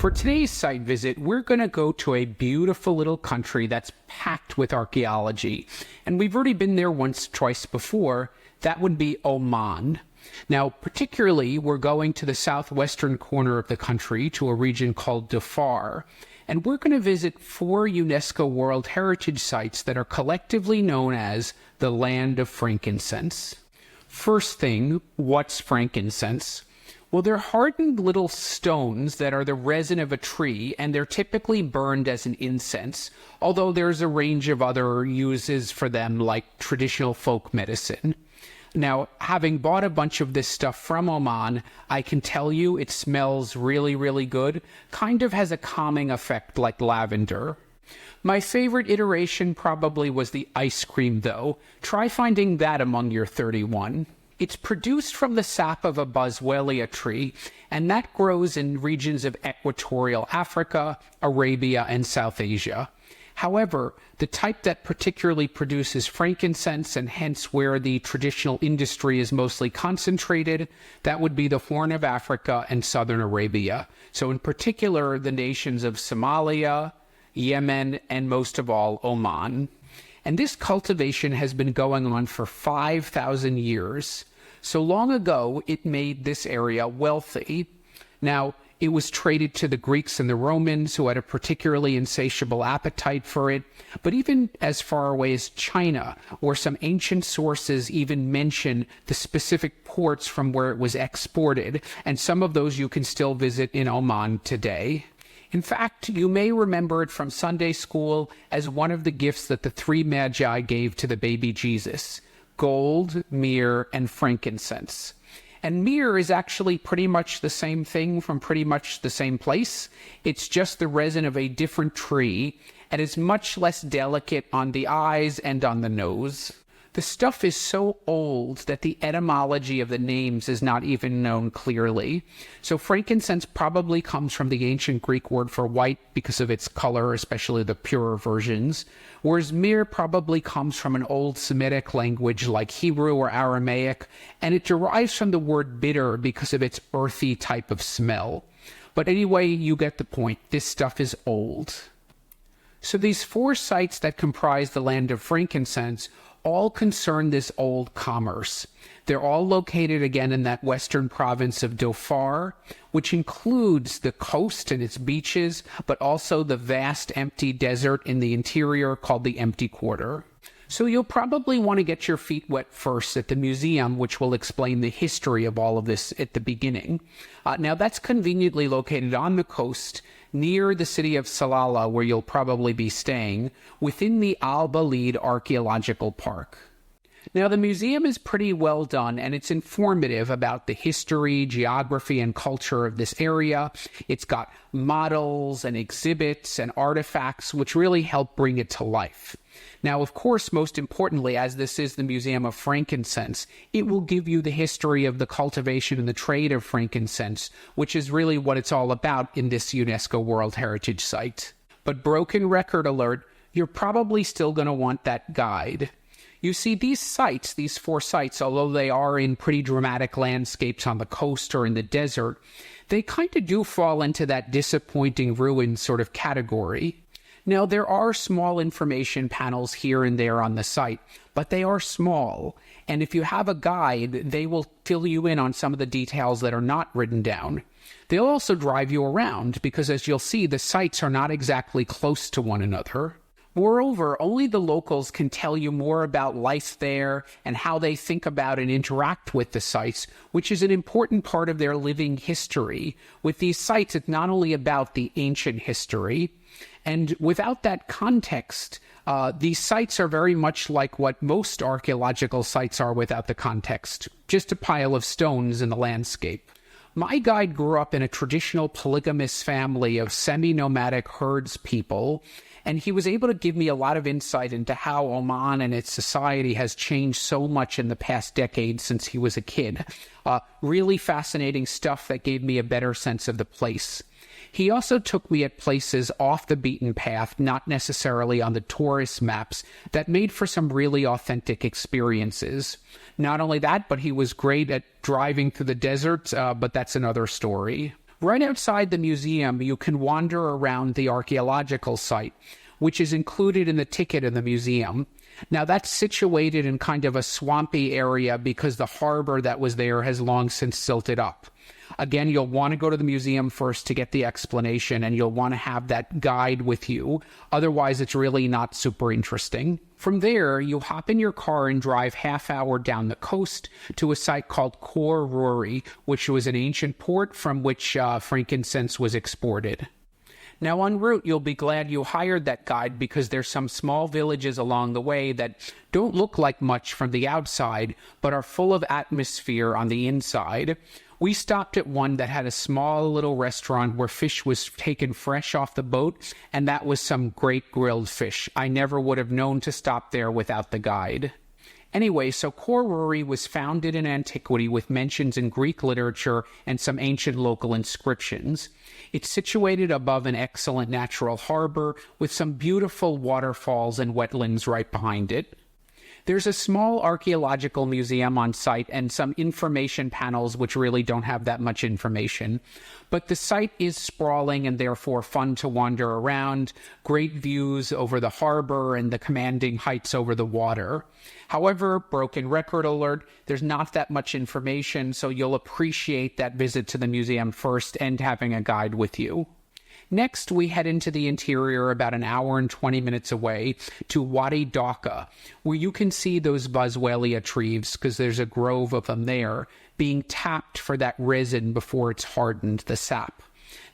For today's site visit, we're going to go to a beautiful little country that's packed with archaeology. And we've already been there once or twice before. That would be Oman. Now, particularly, we're going to the southwestern corner of the country to a region called Dawkah. And we're going to visit 4 UNESCO World Heritage Sites that are collectively known as the Land of Frankincense. First thing, what's frankincense? Well, they're hardened little stones that are the resin of a tree, and they're typically burned as an incense, although there's a range of other uses for them, like traditional folk medicine. Now, having bought a bunch of this stuff from Oman, I can tell you it smells really, really good. Kind of has a calming effect like lavender. My favorite iteration probably was the ice cream, though. Try finding that among your 31. It's produced from the sap of a Boswellia tree, and that grows in regions of equatorial Africa, Arabia, and South Asia. However, the type that particularly produces frankincense, and hence where the traditional industry is mostly concentrated, that would be the Horn of Africa and southern Arabia. So in particular, the nations of Somalia, Yemen, and most of all, Oman. And this cultivation has been going on for 5,000 years. So long ago, it made this area wealthy. Now, it was traded to the Greeks and the Romans, who had a particularly insatiable appetite for it, but even as far away as China, where some ancient sources even mention the specific ports from where it was exported, and some of those you can still visit in Oman today. In fact, you may remember it from Sunday school as one of the gifts that the 3 Magi gave to the baby Jesus: gold, myrrh, and frankincense. And myrrh is actually pretty much the same thing from pretty much the same place. It's just the resin of a different tree, and is much less delicate on the eyes and on the nose. The stuff is so old that the etymology of the names is not even known clearly. So frankincense probably comes from the ancient Greek word for white because of its color, especially the purer versions, whereas myrrh probably comes from an old Semitic language like Hebrew or Aramaic, and it derives from the word bitter because of its earthy type of smell. But anyway, you get the point. This stuff is old. So these 4 sites that comprise the Land of Frankincense all concern this old commerce. They're all located again in that western province of Dawkah, which includes the coast and its beaches, but also the vast empty desert in the interior called the Empty Quarter. So you'll probably want to get your feet wet first at the museum, which will explain the history of all of this at the beginning. Now that's conveniently located on the coast, near the city of Salalah, where you'll probably be staying, within the Al-Balid Archaeological Park. Now, the museum is pretty well done, and it's informative about the history, geography, and culture of this area. It's got models and exhibits and artifacts which really help bring it to life. Now, of course, most importantly, as this is the Museum of Frankincense, it will give you the history of the cultivation and the trade of frankincense, which is really what it's all about in this UNESCO World Heritage Site. But broken record alert, you're probably still going to want that guide. You see, these sites, these 4 sites, although they are in pretty dramatic landscapes on the coast or in the desert, they kind of do fall into that disappointing ruin sort of category. Now, there are small information panels here and there on the site, but they are small, and if you have a guide, they will fill you in on some of the details that are not written down. They'll also drive you around, because as you'll see, the sites are not exactly close to one another. Moreover, only the locals can tell you more about life there and how they think about and interact with the sites, which is an important part of their living history. With these sites, it's not only about the ancient history, and without that context, these sites are very much like what most archaeological sites are without the context, just a pile of stones in the landscape. My guide grew up in a traditional polygamous family of semi-nomadic herds people, and he was able to give me a lot of insight into how Oman and its society has changed so much in the past decade since he was a kid. Really fascinating stuff that gave me a better sense of the place. He also took me at places off the beaten path, not necessarily on the tourist maps, that made for some really authentic experiences. Not only that, but he was great at driving through the desert, but that's another story. Right outside the museum, you can wander around the archaeological site, which is included in the ticket of the museum. Now, that's situated in kind of a swampy area because the harbor that was there has long since silted up. Again, you'll want to go to the museum first to get the explanation, and you'll want to have that guide with you. Otherwise, it's really not super interesting. From there, you hop in your car and drive half-hour down the coast to a site called Khor, Rori, which was an ancient port from which frankincense was exported. Now, en route, you'll be glad you hired that guide because there's some small villages along the way that don't look like much from the outside, but are full of atmosphere on the inside. We stopped at one that had a small little restaurant where fish was taken fresh off the boat, and that was some great grilled fish. I never would have known to stop there without the guide. Anyway, so Khor Rori was founded in antiquity with mentions in Greek literature and some ancient local inscriptions. It's situated above an excellent natural harbor with some beautiful waterfalls and wetlands right behind it. There's a small archaeological museum on site and some information panels which really don't have that much information. But the site is sprawling and therefore fun to wander around, great views over the harbor and the commanding heights over the water. However, broken record alert, there's not that much information, so you'll appreciate that visit to the museum first and having a guide with you. Next, we head into the interior about an hour and 20 minutes away to Wadi Dawkah, where you can see those Boswellia trees, because there's a grove of them there, being tapped for that resin before it's hardened, the sap.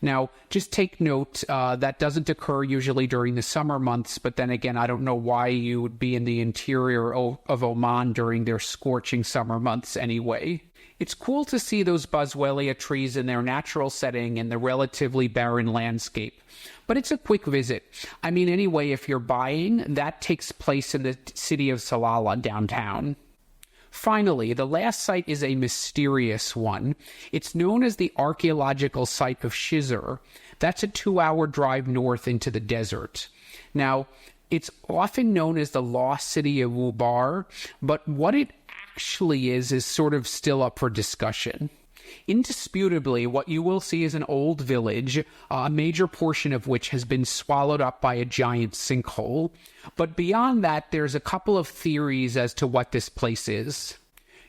Now, just take note, that doesn't occur usually during the summer months, but then again, I don't know why you would be in the interior of Oman during their scorching summer months anyway. It's cool to see those Boswellia trees in their natural setting in the relatively barren landscape. But it's a quick visit. I mean, anyway, if you're buying, that takes place in the city of Salalah downtown. Finally, the last site is a mysterious one. It's known as the archaeological site of Shisr. That's a 2-hour drive north into the desert. Now, it's often known as the lost city of Ubar, but what it actually is sort of still up for discussion. Indisputably, what you will see is an old village, a major portion of which has been swallowed up by a giant sinkhole. But beyond that, there's a couple of theories as to what this place is.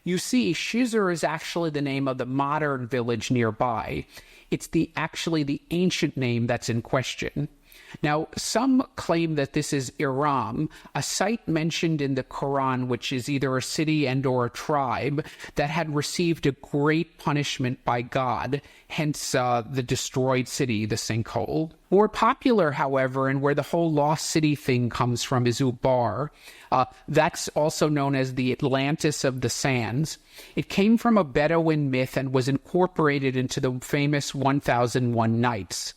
You see, Shisr is actually the name of the modern village nearby. It's actually the ancient name that's in question. Now, some claim that this is Iram, a site mentioned in the Quran, which is either a city and or a tribe that had received a great punishment by God, hence the destroyed city, the sinkhole. More popular, however, and where the whole lost city thing comes from is Ubar. That's also known as the Atlantis of the Sands. It came from a Bedouin myth and was incorporated into the famous 1001 Nights.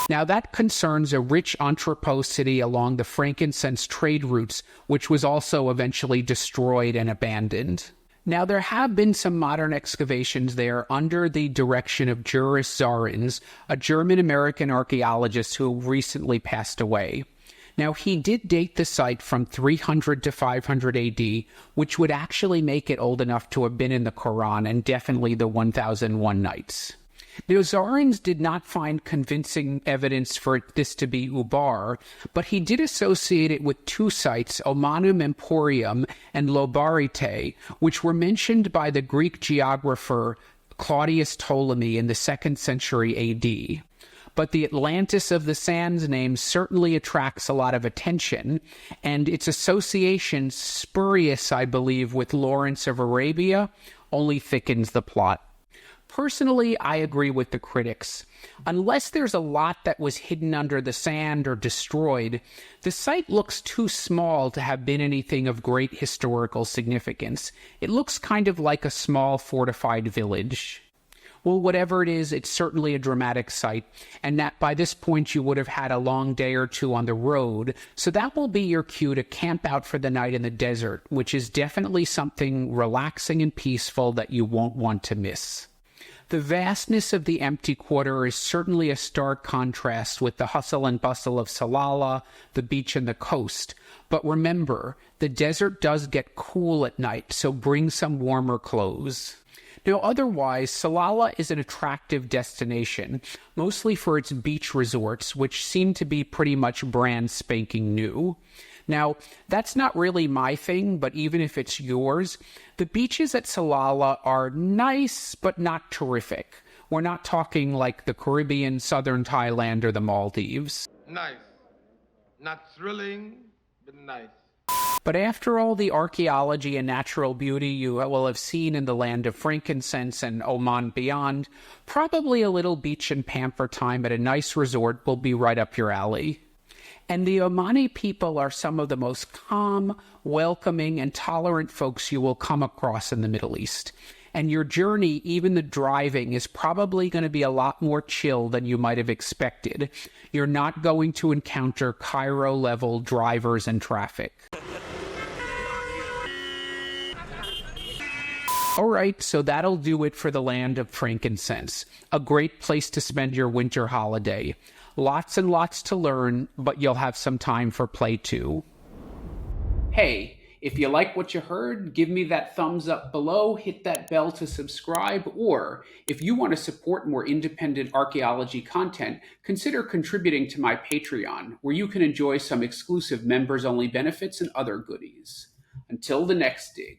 Now, that concerns a rich entrepot city along the frankincense trade routes, which was also eventually destroyed and abandoned. Now, there have been some modern excavations there under the direction of Juris Zarins, a German-American archaeologist who recently passed away. Now, he did date the site from 300 to 500 AD, which would actually make it old enough to have been in the Quran and definitely the 1001 Nights. Now, Zarins did not find convincing evidence for this to be Ubar, but he did associate it with two sites, Omanum Emporium and Lobarite, which were mentioned by the Greek geographer Claudius Ptolemy in the 2nd century AD. But the Atlantis of the Sands name certainly attracts a lot of attention, and its association, spurious, I believe, with Lawrence of Arabia, only thickens the plot. Personally, I agree with the critics. Unless there's a lot that was hidden under the sand or destroyed, the site looks too small to have been anything of great historical significance. It looks kind of like a small fortified village. Well, whatever it is, it's certainly a dramatic site, and that by this point you would have had a long day or two on the road, so that will be your cue to camp out for the night in the desert, which is definitely something relaxing and peaceful that you won't want to miss. The vastness of the empty quarter is certainly a stark contrast with the hustle and bustle of Salalah, the beach and the coast, But remember, the desert does get cool at night, so bring some warmer clothes. Now, otherwise, Salalah is an attractive destination, mostly for its beach resorts, which seem to be pretty much brand spanking new. Now, that's not really my thing, but even if it's yours, the beaches at Salalah are nice, but not terrific. We're not talking like the Caribbean, southern Thailand, or the Maldives. Nice. Not thrilling, but nice. But after all the archaeology and natural beauty you will have seen in the land of frankincense and Oman beyond, probably a little beach and pamper time at a nice resort will be right up your alley. And the Omani people are some of the most calm, welcoming, and tolerant folks you will come across in the Middle East. And your journey, even the driving, is probably going to be a lot more chill than you might have expected. You're not going to encounter Cairo-level drivers and traffic. All right, so that'll do it for the land of frankincense. A great place to spend your winter holiday. Lots and lots to learn, but you'll have some time for play too. Hey, if you like what you heard, give me that thumbs up below, hit that bell to subscribe, or if you want to support more independent archaeology content, consider contributing to my Patreon, where you can enjoy some exclusive members-only benefits and other goodies. Until the next dig.